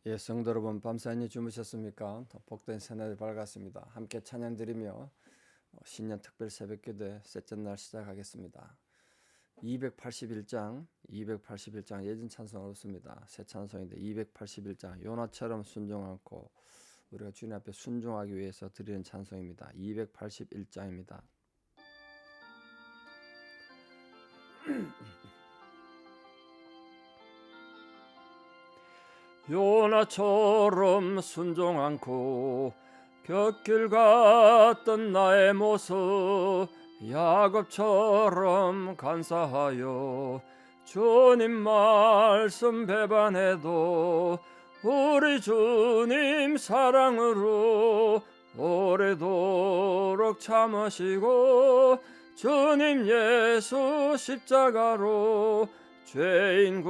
예, 성도 여러분, 밤사이 주무셨습니까? 복된 새날이 밝았습니다. 함께 찬양 드리며 신년 특별 새벽기도 셋째 날 시작하겠습니다. 281장 예전 찬송 없습니다. 새 찬송인데 281장 요나처럼 순종 않고 우리가 주님 앞에 순종하기 위해서 드리는 찬송입니다. 281장입니다. 요나처럼 순종 않고 곁길 갔던 나의 모습 야곱처럼 간사하여 주님 말씀 배반해도 우리 주님 사랑으로 오래도록 참으시고 주님 예수 십자가로 죄인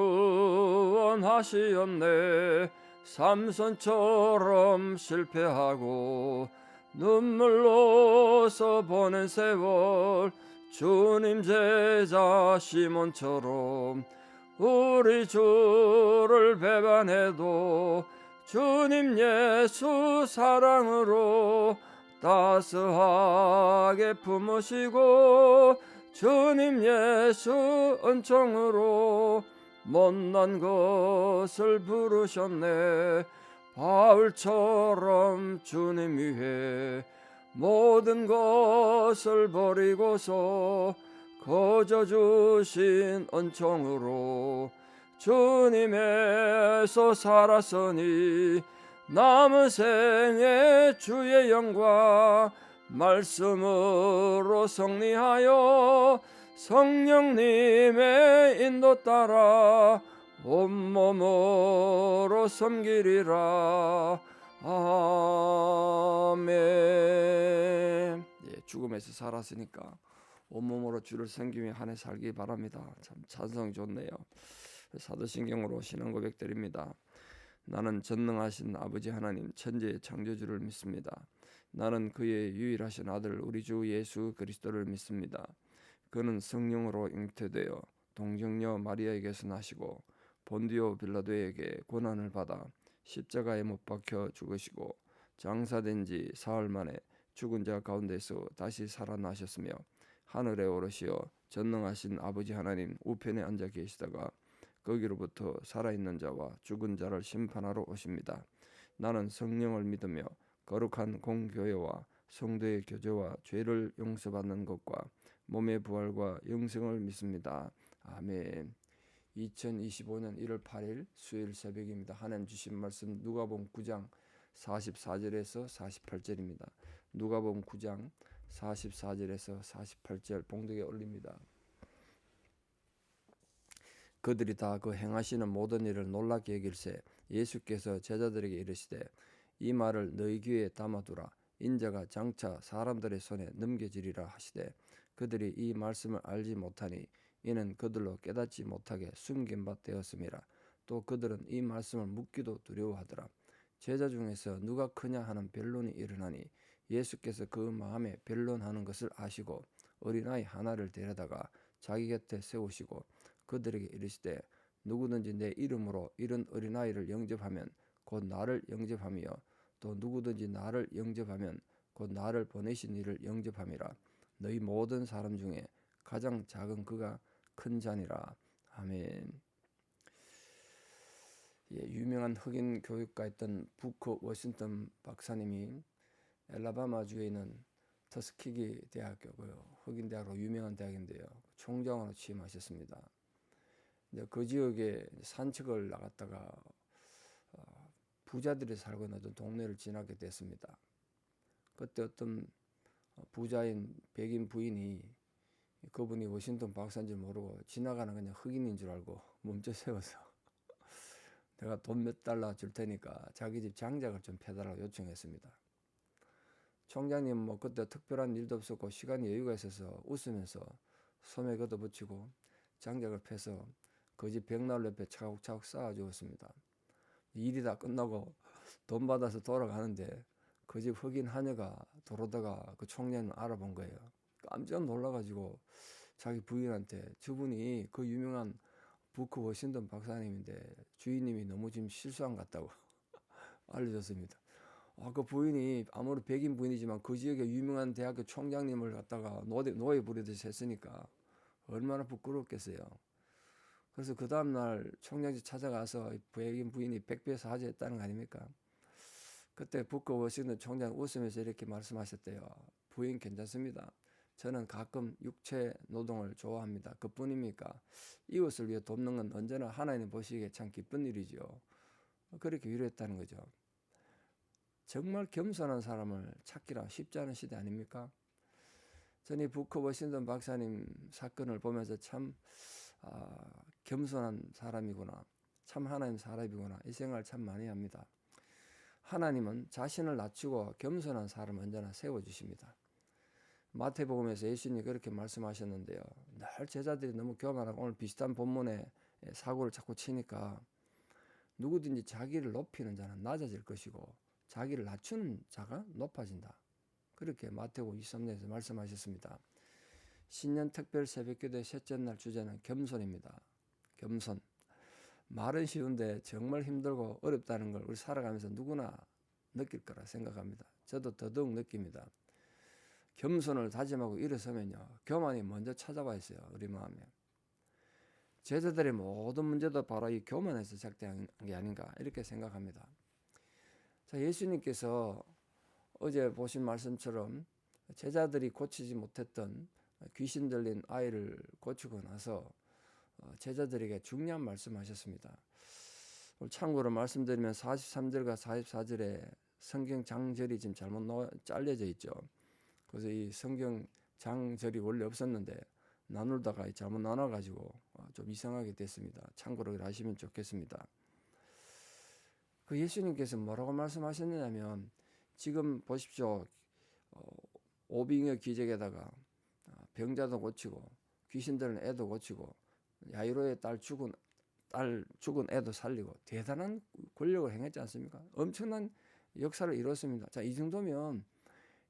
구원하시었네. 삼손처럼 실패하고 눈물로서 보낸 세월 주님 제자 시몬처럼 우리 주를 배반해도 주님 예수 사랑으로 따스하게 품으시고 주님 예수 은총으로 못난 것을 부르셨네. 바울처럼 주님 위해 모든 것을 버리고서 거저 주신 은총으로 주님에서 살았으니 남은 생에 주의 영광 말씀으로 승리하여 성령님의 인도 따라 온몸으로 섬기리라. 아멘. 예, 죽음에서 살았으니까 온몸으로 주를 섬기며 한 해 살기 바랍니다. 참 찬송이 좋네요. 사도신경으로 신앙 고백드립니다. 나는 전능하신 아버지 하나님 천지의 창조주를 믿습니다. 나는 그의 유일하신 아들 우리 주 예수 그리스도를 믿습니다. 그는 성령으로 잉태되어 동정녀 마리아에게서 나시고 본디오 빌라도에게 고난을 받아 십자가에 못 박혀 죽으시고 장사된 지 사흘 만에 죽은 자 가운데서 다시 살아나셨으며 하늘에 오르시어 전능하신 아버지 하나님 우편에 앉아 계시다가 거기로부터 살아있는 자와 죽은 자를 심판하러 오십니다. 나는 성령을 믿으며 거룩한 공교회와 성도의 교제와 죄를 용서받는 것과 몸의 부활과 영생을 믿습니다. 아멘. 2025년 1월 8일 수요일 새벽입니다. 하나님 주신 말씀 누가복음 9장 44절에서 48절입니다. 누가복음 9장 44절에서 48절 봉독에 올립니다. 그들이 다 그 행하시는 모든 일을 놀랍게 여길세 예수께서 제자들에게 이르시되 이 말을 너희 귀에 담아두라. 인자가 장차 사람들의 손에 넘겨지리라 하시되 그들이 이 말씀을 알지 못하니 이는 그들로 깨닫지 못하게 숨긴 바 되었음이라. 또 그들은 이 말씀을 묻기도 두려워하더라. 제자 중에서 누가 크냐 하는 변론이 일어나니 예수께서 그 마음에 변론하는 것을 아시고 어린아이 하나를 데려다가 자기 곁에 세우시고 그들에게 이르시되 누구든지 내 이름으로 이런 어린아이를 영접하면 곧 나를 영접하며 또 누구든지 나를 영접하면 곧 나를 보내신 이를 영접함이라. 너희 모든 사람 중에 가장 작은 그가 큰 자니라. 아멘. 예, 유명한 흑인 교육가였던 부커 워싱턴 박사님이 엘라바마주에 있는 터스키기 대학교고요. 흑인 대학으로 유명한 대학인데요. 총장으로 취임하셨습니다. 그 지역에 산책을 나갔다가 부자들이 살고 있는 어떤 동네를 지나게 됐습니다. 그때 어떤 부자인 백인 부인이 그분이 워싱턴 박사인 줄 모르고 지나가는 그냥 흑인인 줄 알고 멈춰 세워서 내가 돈 몇 달러 줄 테니까 자기 집 장작을 좀 패달라고 요청했습니다. 총장님 뭐 그때 특별한 일도 없었고 시간이 여유가 있어서 웃으면서 소매 걷어붙이고 장작을 패서 그 집 벽난로 옆에 차곡차곡 쌓아주었습니다. 일이 다 끝나고 돈 받아서 돌아가는데 그 집 흑인 하녀가 도로다가 그 총장님을 알아본 거예요. 깜짝 놀라가지고 자기 부인한테 저분이 그 유명한 부크 워싱턴 박사님인데 주인님이 너무 지금 실수한 것 같다고 알려졌습니다. 그 부인이 아무리 백인 부인이지만 그 지역의 유명한 대학교 총장님을 갖다가 노예 부리듯이 했으니까 얼마나 부끄럽겠어요. 그래서 그 다음날 총장실 찾아가서 백인 부인이 백배 사죄했다는 거 아닙니까? 그때 부커 워싱턴 총장 웃으면서 이렇게 말씀하셨대요. 부인 괜찮습니다. 저는 가끔 육체 노동을 좋아합니다. 그뿐입니까? 이웃을 위해 돕는 건 언제나 하나님 보시기에 참 기쁜 일이죠. 그렇게 위로했다는 거죠. 정말 겸손한 사람을 찾기라 쉽지 않은 시대 아닙니까? 저는 이 부커 워싱턴 박사님 사건을 보면서 참 겸손한 사람이구나, 참 하나님 사람이구나, 이 생각을 참 많이 합니다. 하나님은 자신을 낮추고 겸손한 사람을 언제나 세워주십니다. 마태복음에서 예수님이 그렇게 말씀하셨는데요. 늘 제자들이 너무 교만하고 오늘 비슷한 본문에 사고를 자꾸 치니까 누구든지 자기를 높이는 자는 낮아질 것이고 자기를 낮추는 자가 높아진다. 그렇게 마태복음 23장에서 말씀하셨습니다. 신년 특별 새벽기도의 셋째 날 주제는 겸손입니다. 겸손. 말은 쉬운데 정말 힘들고 어렵다는 걸 우리 살아가면서 누구나 느낄 거라 생각합니다. 저도 더더욱 느낍니다. 겸손을 다짐하고 일어서면요, 교만이 먼저 찾아와 있어요. 우리 마음에. 제자들의 모든 문제도 바로 이 교만에서 시작된 게 아닌가 이렇게 생각합니다. 자, 예수님께서 어제 보신 말씀처럼 제자들이 고치지 못했던 귀신 들린 아이를 고치고 나서 제자들에게 중요한 말씀하셨습니다. 참고로 말씀드리면 43절과 44절에 성경 장절이 지금 잘못 잘려져 있죠. 그래서 이 성경 장절이 원래 없었는데 나누다가 잘못 나눠가지고 좀 이상하게 됐습니다. 참고로 하시면 좋겠습니다. 그 예수님께서 뭐라고 말씀하셨느냐면, 지금 보십시오. 오빙의 기적에다가 병자도 고치고 귀신 들은 애도 고치고 야이로의 딸 죽은 애도 살리고 대단한 권력을 행했지 않습니까? 엄청난 역사를 이뤘습니다. 자, 이 정도면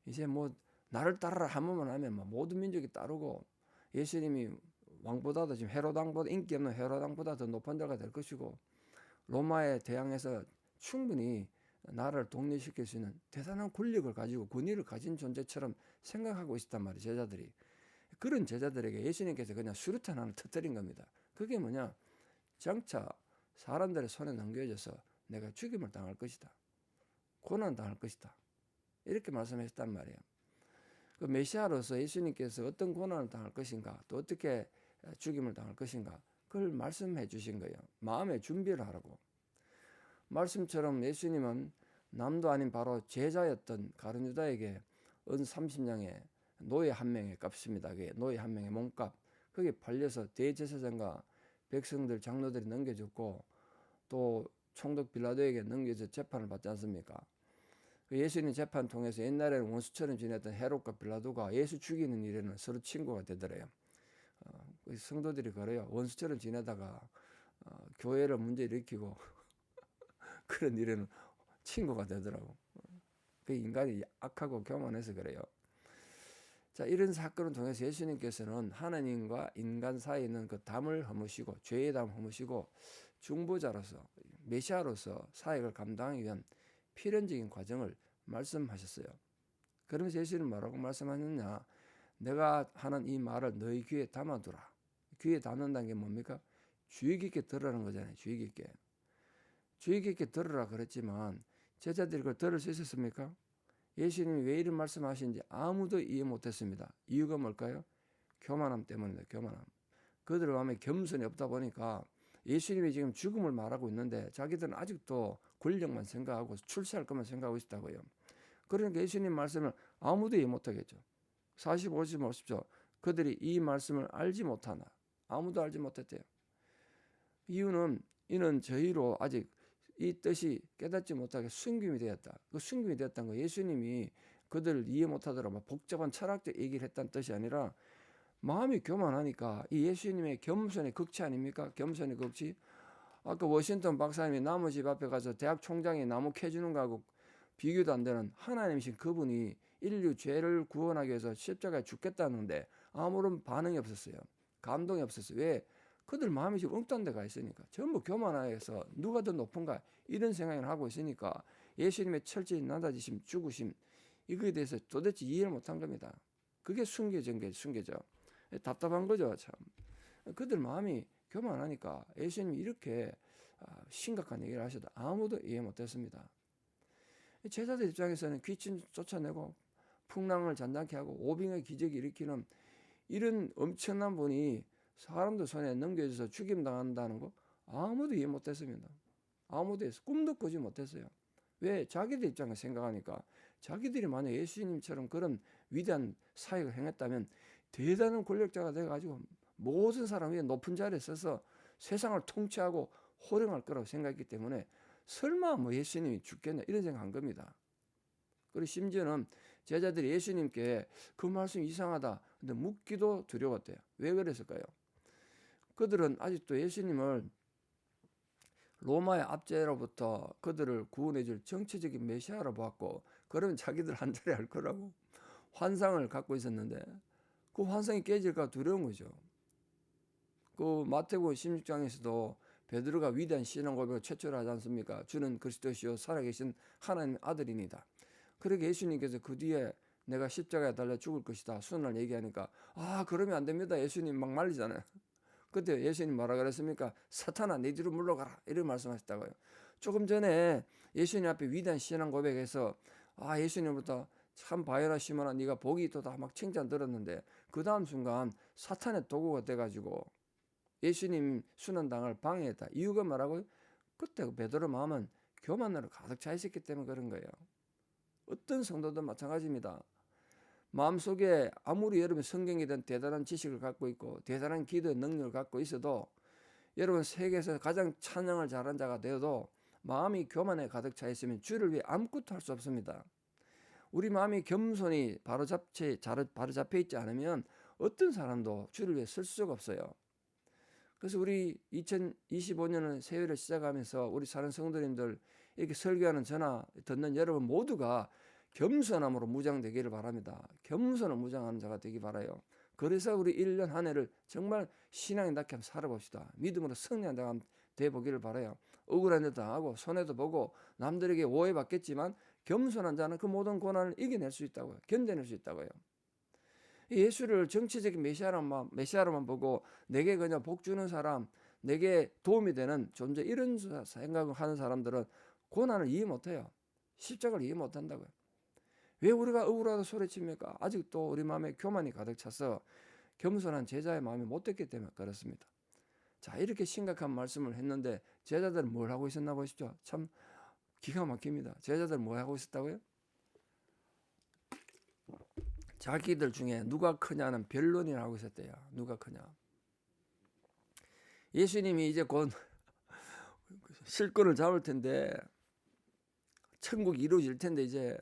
이제 뭐 나를 따르라 한 번만 하면 모든 민족이 따르고 예수님이 왕보다도 지금 헤롯 왕보다 인기 없는 헤롯 왕보다 더 높은 자가 될 것이고 로마에 대항해서 충분히 나라를 독립시킬 수 있는 대단한 권력을 가지고 권위를 가진 존재처럼 생각하고 있었단 말이에요. 제자들이. 그런 제자들에게 예수님께서 그냥 수류탄 하나 터뜨린 겁니다. 그게 뭐냐? 장차 사람들의 손에 넘겨져서 내가 죽임을 당할 것이다. 고난 당할 것이다. 이렇게 말씀하셨단 말이에요. 그 메시아로서 예수님께서 어떤 고난을 당할 것인가, 또 어떻게 죽임을 당할 것인가, 그걸 말씀해 주신 거예요. 마음의 준비를 하라고. 말씀처럼 예수님은 남도 아닌 바로 제자였던 가룟 유다에게 은 30냥의 노예 한 명의 값입니다. 그게 노예 한 명의 몸값. 그게 팔려서 대제사장과 백성들 장로들이 넘겨줬고 또 총독 빌라도에게 넘겨져 재판을 받지 않습니까? 예수님 재판 통해서 옛날에는 원수처럼 지냈던 헤롯과 빌라도가 예수 죽이는 일에는 서로 친구가 되더래요. 성도들이 그래요. 원수처럼 지내다가 교회를 문제 일으키고 그런 일에는 친구가 되더라고. 그 인간이 악하고 교만해서 그래요. 자, 이런 사건을 통해서 예수님께서는 하나님과 인간 사이에 있는 그 담을 허무시고 죄의 담을 허무시고 중보자로서 메시아로서 사역을 감당하기 위한 필연적인 과정을 말씀하셨어요. 그러면서 예수님은 뭐라고 말씀하셨냐? 내가 하는 이 말을 너희 귀에 담아두라. 귀에 담는다는 게 뭡니까? 주의 깊게 들으라는 거잖아요. 주의 깊게. 주의 깊게 들으라 그랬지만 제자들이 그걸 들을 수 있었습니까? 예수님이 왜 이런 말씀하시는지 아무도 이해 못했습니다. 이유가 뭘까요? 교만함 때문입니다. 교만함. 그들의 마음에 겸손이 없다 보니까 예수님이 지금 죽음을 말하고 있는데 자기들은 아직도 권력만 생각하고 출세할 것만 생각하고 있다고요. 그러니까 예수님 말씀을 아무도 이해 못하겠죠. 45절 보십시오. 그들이 이 말씀을 알지 못하나. 아무도 알지 못했대요. 이유는 이는 저희로 아직 이 뜻이 깨닫지 못하게 순금이 되었다. 그 순금이 되었다는 거 예수님이 그들을 이해 못하더라도 복잡한 철학적 얘기를 했다는 뜻이 아니라 마음이 교만하니까 이 예수님의 겸손의 극치 아닙니까? 겸손의 극치. 아까 워싱턴 박사님이 나무 집 앞에 가서 대학 총장이 나무 캐주는 거하고 비교도 안 되는 하나님이신 그분이 인류 죄를 구원하기 위해서 십자가에 죽겠다는데 아무런 반응이 없었어요. 감동이 없었어요. 왜? 그들 마음이 지금 엉뚱한 데가 있으니까. 전부 교만해서 누가 더 높은가 이런 생각을 하고 있으니까 예수님의 철저히 낮아지심, 죽으심, 이거에 대해서 도대체 이해를 못한 겁니다. 그게 숨겨져. 답답한 거죠, 참. 그들 마음이 교만하니까 예수님이 이렇게 심각한 얘기를 하셔도 아무도 이해 못했습니다. 제자들 입장에서는 귀신 쫓아내고 풍랑을 잔잔케 하고 오병의 기적을 일으키는 이런 엄청난 분이 사람들 손에 넘겨져서 죽임당한다는 거 아무도 이해 못했습니다. 아무도 꿈도 꾸지 못했어요. 왜? 자기들 입장에서 생각하니까 자기들이 만약 예수님처럼 그런 위대한 사역을 행했다면 대단한 권력자가 돼가지고 모든 사람 위에 높은 자리에 서서 세상을 통치하고 호령할 거라고 생각했기 때문에 설마 뭐 예수님이 죽겠냐 이런 생각한 겁니다. 그리고 심지어는 제자들이 예수님께 그 말씀 이상하다 근데 묻기도 두려웠대요. 왜 그랬을까요? 그들은 아직도 예수님을 로마의 압제로부터 그들을 구원해줄 정치적인 메시아로 보았고 그러면 자기들 한 자리 할 거라고 환상을 갖고 있었는데 그 환상이 깨질까 두려운 거죠. 그 마태복음 16장에서도 베드로가 위대한 신앙 고백을 최초로 하지 않습니까? 주는 그리스도시요 살아계신 하나님의 아들이니다. 그렇게 예수님께서 그 뒤에 내가 십자가에 달려 죽을 것이다 순환을 얘기하니까 그러면 안 됩니다. 예수님 막 말리잖아요. 그때 예수님 뭐라 그랬습니까? 사탄아 내 뒤로 물러가라 이렇게 말씀하셨다고요. 조금 전에 예수님 앞에 위대한 신앙 고백에서 예수님부터 참 바요나 시몬아 네가 복이 있도다 막 칭찬 들었는데 그 다음 순간 사탄의 도구가 돼가지고 예수님 순환당을 방해했다. 이유가 뭐라고요? 그때 베드로 마음은 교만으로 가득 차 있었기 때문에 그런 거예요. 어떤 성도도 마찬가지입니다. 마음속에 아무리 여러분 성경이든 대단한 지식을 갖고 있고 대단한 기도의 능력을 갖고 있어도 여러분 세계에서 가장 찬양을 잘한 자가 되어도 마음이 교만에 가득 차 있으면 주를 위해 아무것도 할 수 없습니다. 우리 마음이 겸손히 바로 잡혀 있지 않으면 어떤 사람도 주를 위해 쓸 수가 없어요. 그래서 우리 2025년은 새해를 시작하면서 우리 사는 성도님들 이렇게 설교하는 저나 듣는 여러분 모두가 겸손함으로 무장되기를 바랍니다. 겸손을 무장하는 자가 되기 바라요. 그래서 우리 1년 한 해를 정말 신앙에 닿게 한번 살아봅시다. 믿음으로 승리한 자가 되어보기를 바라요. 억울한 일도 당하고 손해도 보고 남들에게 오해받겠지만 겸손한 자는 그 모든 고난을 이겨낼 수 있다고요. 견뎌낼 수 있다고요. 예수를 정치적인 메시아로만 보고 내게 그냥 복 주는 사람, 내게 도움이 되는 존재 이런 생각을 하는 사람들은 고난을 이해 못해요. 십자가를 이해 못한다고요. 왜 우리가 억울하다 소리칩니까? 아직도 우리 마음에 교만이 가득 차서 겸손한 제자의 마음이 못됐기 때문에 그렇습니다. 자, 이렇게 심각한 말씀을 했는데 제자들은 뭘 하고 있었나 보십시오. 참 기가 막힙니다. 제자들은 뭐 하고 있었다고요? 자기들 중에 누가 크냐는 변론을 하고 있었대요. 누가 크냐. 예수님이 이제 곧 실권을 잡을 텐데 천국이 이루어질 텐데 이제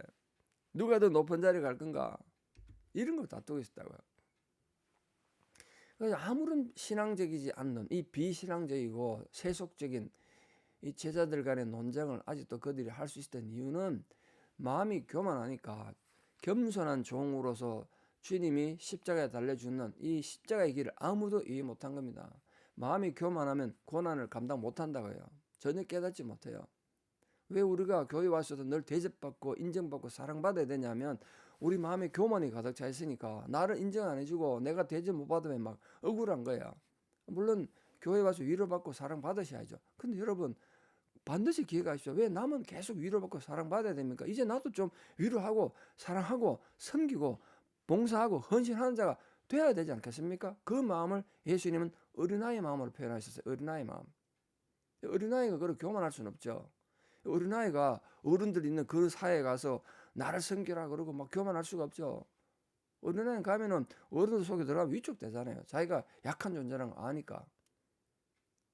누가 더 높은 자리에 갈 건가 이런 걸 다투고 있었다고요. 그래서 아무런 신앙적이지 않는 이 비신앙적이고 세속적인 이 제자들 간의 논쟁을 아직도 그들이 할 수 있었던 이유는 마음이 교만하니까 겸손한 종으로서 주님이 십자가에 달려주는 이 십자가의 길을 아무도 이해 못한 겁니다. 마음이 교만하면 고난을 감당 못한다고요. 전혀 깨닫지 못해요. 왜 우리가 교회 와서도 늘 대접받고 인정받고 사랑받아야 되냐면 우리 마음에 교만이 가득 차 있으니까 나를 인정 안 해주고 내가 대접 못 받으면 막 억울한 거야. 물론 교회 와서 위로받고 사랑받으셔야죠. 근데 여러분 반드시 기억하십시오. 왜 남은 계속 위로받고 사랑받아야 됩니까? 이제 나도 좀 위로하고 사랑하고 섬기고 봉사하고 헌신하는 자가 돼야 되지 않겠습니까? 그 마음을 예수님은 어린아이의 마음으로 표현하셨어요. 어린아이의 마음. 어린아이가 그렇게 교만할 수는 없죠. 어린아이가 어른들 있는 그 사회에 가서 나를 섬기라 그러고 막 교만할 수가 없죠. 어린아이 가면은 어른들 속에 들어가면 위축되잖아요. 자기가 약한 존재라는 거 아니까.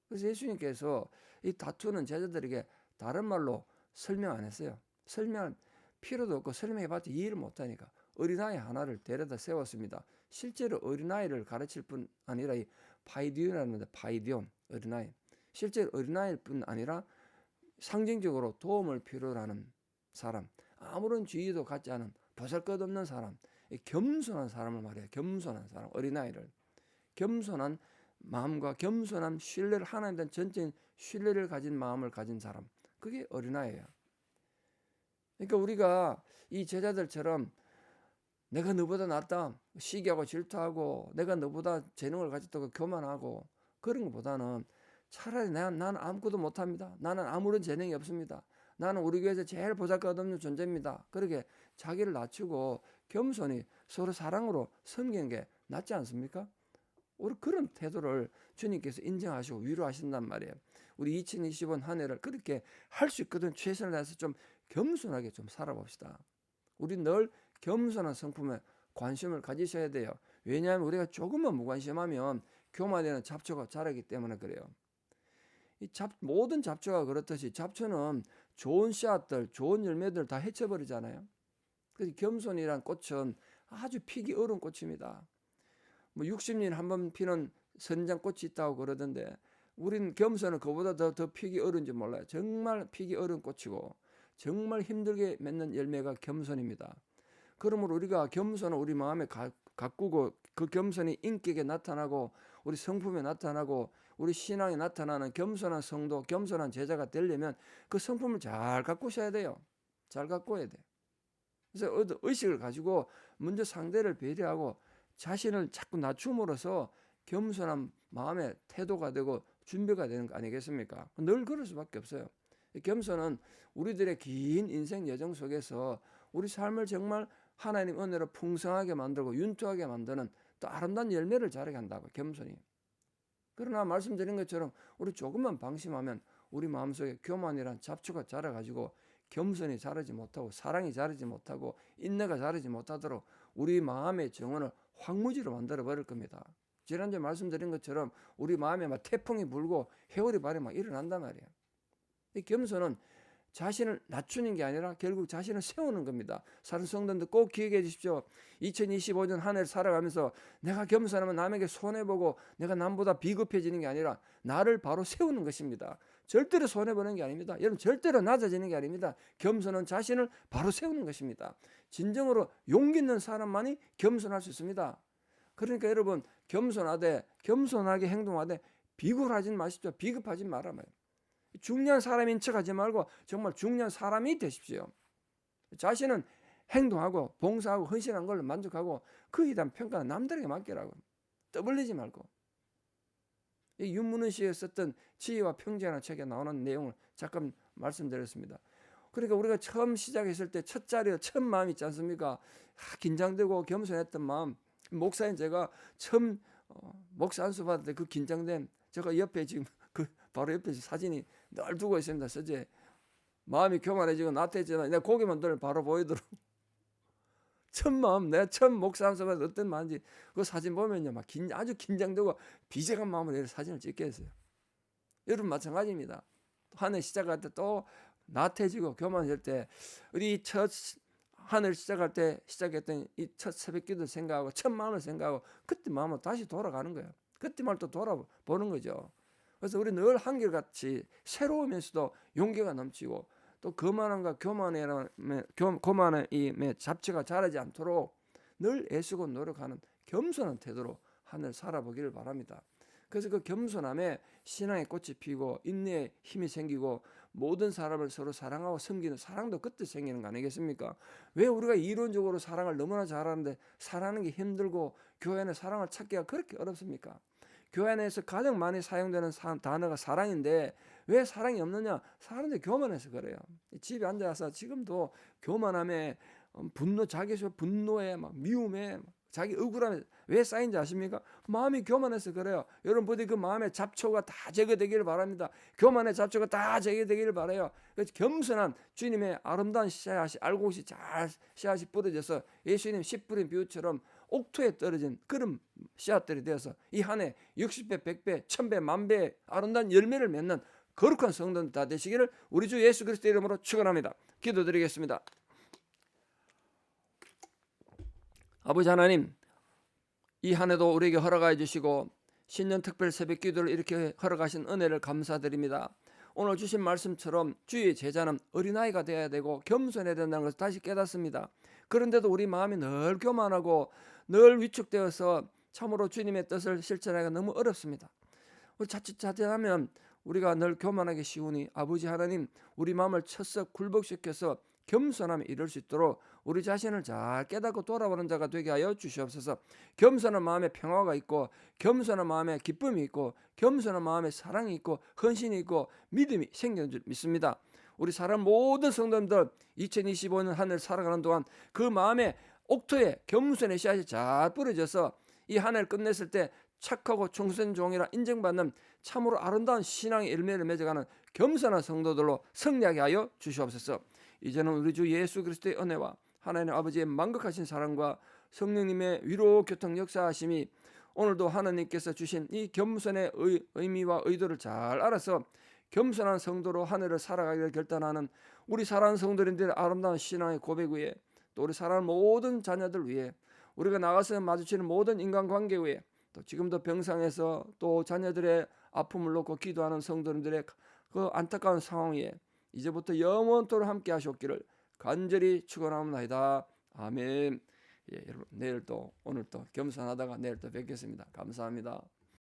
그래서 예수님께서 이 다투는 제자들에게 다른 말로 설명 안 했어요. 설명할 필요도 없고 설명해봤자 이해를 못하니까 어린아이 하나를 데려다 세웠습니다. 실제로 어린아이를 가르칠 뿐 아니라 이 파이디온이라는 파이디온 어린아이 실제로 어린아이일 뿐 아니라 상징적으로 도움을 필요로 하는 사람, 아무런 지위도 갖지 않은 보잘것없는 사람, 겸손한 사람을 말해요. 겸손한 사람, 어린아이를. 겸손한 마음과 겸손한 신뢰를 하나님에 대한 전적인 신뢰를 가진 마음을 가진 사람. 그게 어린아이예요. 그러니까 우리가 이 제자들처럼 내가 너보다 낫다 시기하고 질투하고 내가 너보다 재능을 가졌다고 교만하고 그런 것보다는 차라리 나는 아무것도 못합니다. 나는 아무런 재능이 없습니다. 나는 우리 교회에서 제일 보잘것없는 존재입니다. 그렇게 자기를 낮추고 겸손히 서로 사랑으로 섬기는 게 낫지 않습니까? 우리 그런 태도를 주님께서 인정하시고 위로하신단 말이에요. 우리 2025년 한 해를 그렇게 할 수 있거든. 최선을 다해서 좀 겸손하게 좀 살아봅시다. 우리 늘 겸손한 성품에 관심을 가지셔야 돼요. 왜냐하면 우리가 조금만 무관심하면 교만에는 잡초가 자라기 때문에 그래요. 모든 잡초가 그렇듯이 잡초는 좋은 씨앗들, 좋은 열매들 다 해쳐버리잖아요. 그래서 겸손이란 꽃은 아주 피기 어려운 꽃입니다. 뭐 60년 한 번 피는 선장꽃이 있다고 그러던데 우린 겸손은 그보다 더 피기 어려운지 몰라요. 정말 피기 어려운 꽃이고 정말 힘들게 맺는 열매가 겸손입니다. 그러므로 우리가 겸손을 우리 마음에 가꾸고 그 겸손이 인격에 나타나고 우리 성품에 나타나고 우리 신앙에 나타나는 겸손한 성도, 겸손한 제자가 되려면 그 성품을 잘 가꾸셔야 돼요. 잘 가꿔야 돼. 그래서 의식을 가지고 먼저 상대를 배려하고 자신을 자꾸 낮춤으로써 겸손한 마음의 태도가 되고 준비가 되는 거 아니겠습니까? 늘 그럴 수밖에 없어요. 겸손은 우리들의 긴 인생 여정 속에서 우리 삶을 정말 하나님 은혜로 풍성하게 만들고 윤투하게 만드는 또 아름다운 열매를 자라게 한다고, 겸손이. 그러나 말씀드린 것처럼 우리 조금만 방심하면 우리 마음속에 교만이란 잡초가 자라가지고 겸손이 자라지 못하고 사랑이 자라지 못하고 인내가 자라지 못하도록 우리 마음의 정원을 황무지로 만들어 버릴 겁니다. 지난주에 말씀드린 것처럼 우리 마음에 막 태풍이 불고 해오리 발이 막 일어난단 말이에요. 이 겸손은 자신을 낮추는 게 아니라 결국 자신을 세우는 겁니다. 사는 성도님들 꼭 기억해 주십시오. 2025년 한 해를 살아가면서 내가 겸손하면 남에게 손해보고 내가 남보다 비겁해지는 게 아니라 나를 바로 세우는 것입니다. 절대로 손해보는 게 아닙니다. 여러분, 절대로 낮아지는 게 아닙니다. 겸손은 자신을 바로 세우는 것입니다. 진정으로 용기 있는 사람만이 겸손할 수 있습니다. 그러니까 여러분, 겸손하게 행동하되 비굴하지 마십시오. 비급하지 말아요. 중요한 사람인 척하지 말고 정말 중요한 사람이 되십시오. 자신은 행동하고 봉사하고 헌신한 걸로 만족하고 그에 대한 평가는 남들에게 맡기라고. 떠벌리지 말고. 이 윤문은 씨가 썼던 지혜와 평지라는 책에 나오는 내용을 잠깐 말씀드렸습니다. 그러니까 우리가 처음 시작했을 때 첫 자리에 첫 마음 있지 않습니까? 긴장되고 겸손했던 마음. 목사인 제가 처음 목사 안수 받을 때 그 긴장된, 제가 옆에 지금 그 바로 옆에 사진이 늘 두고 있습니다. 서재 마음이 교만해지고 나태해지나 내가 고개만 들 바로 보이도록 첫 마음, 내가 처음 목사 안수 받을 때 어떤 마음인지 그 사진 보면요 막 아주 긴장되고 비장한 마음으로 사진을 찍게 했어요. 여러분 마찬가지입니다. 한 해 시작할 때 또 나태해지고 교만해질 때 우리 첫 한 해를 시작할 때 시작했던 이 첫 새벽기도 생각하고 첫 마음을 생각하고 그때 마음으로 다시 돌아가는 거예요. 그때 말 또 돌아보는 거죠. 그래서 우리 늘 한결같이 새로우면서도 용기가 넘치고 또 거만함과 교만의 잡초가 자라지 않도록 늘 애쓰고 노력하는 겸손한 태도로 하늘 살아보기를 바랍니다. 그래서 그 겸손함에 신앙의 꽃이 피고 인내의 힘이 생기고 모든 사람을 서로 사랑하고 섬기는 사랑도 그때 생기는 거 아니겠습니까? 왜 우리가 이론적으로 사랑을 너무나 잘하는데 사랑하는 게 힘들고 교회 안에 사랑을 찾기가 그렇게 어렵습니까? 교회 안에서 가장 많이 사용되는 단어가 사랑인데 왜 사랑이 없느냐? 사람들이 교만해서 그래요. 집에 앉아서 지금도 교만함에 자기 분노에 막 미움에 자기 억울함에 왜 쌓인지 아십니까? 마음이 교만해서 그래요. 여러분 부디 그 마음의 잡초가 다 제거되기를 바랍니다. 교만의 잡초가 다 제거되기를 바라요. 그래서 겸손한 주님의 아름다운 씨앗이 알곡이 잘 씨앗이 뿌려져서 예수님 씨 뿌린 비유처럼 옥토에 떨어진 그런 씨앗들이 되어서 이 한 해 60배, 100배, 1000배, 만배의 아름다운 열매를 맺는 거룩한 성도들 다 되시기를 우리 주 예수 그리스도의 이름으로 축원합니다. 기도드리겠습니다. 아버지 하나님, 이 한 해도 우리에게 허락하여 주시고 신년 특별 새벽 기도를 이렇게 허락하신 은혜를 감사드립니다. 오늘 주신 말씀처럼 주의 제자는 어린아이가 되어야 되고 겸손해야 된다는 것을 다시 깨닫습니다. 그런데도 우리 마음이 늘 교만하고 늘 위축되어서 참으로 주님의 뜻을 실천하기가 너무 어렵습니다. 자칫하면 우리가 늘 교만하기 쉬우니 아버지 하나님, 우리 마음을 철썩 굴복시켜서 겸손함에 이를 수 있도록 우리 자신을 잘 깨닫고 돌아보는 자가 되게 하여 주시옵소서. 겸손한 마음에 평화가 있고, 겸손한 마음에 기쁨이 있고, 겸손한 마음에 사랑이 있고, 헌신이 있고, 믿음이 생기는 줄 믿습니다. 우리 사람 모든 성도님들 2025년 한 해를 살아가는 동안 그 마음에 옥토에 겸손의 씨앗이 잘 뿌려져서 이 한 해를 끝냈을 때 착하고 충성된 종이라 인정받는 참으로 아름다운 신앙의 열매를 맺어가는 겸손한 성도들로 승리하게 하여 주시옵소서. 이제는 우리 주 예수 그리스도의 은혜와 하나님 아버지의 만극하신 사랑과 성령님의 위로 교통 역사하심이 오늘도 하나님께서 주신 이 겸손의 의미와 의도를 잘 알아서 겸손한 성도로 한 해를 살아가기를 결단하는 우리 사랑하는 성도님들의 아름다운 신앙의 고백 위에, 또 우리 사랑하는 모든 자녀들 위에, 우리가 나가서 마주치는 모든 인간관계 위에, 또 지금도 병상에서 또 자녀들의 아픔을 놓고 기도하는 성도님들의 그 안타까운 상황 위에 이제부터 영원토록 함께 하시옵기를 간절히 축원합니다. 아멘. 예, 여러분 내일 또 오늘 또 겸손하다가 내일 또 뵙겠습니다. 감사합니다.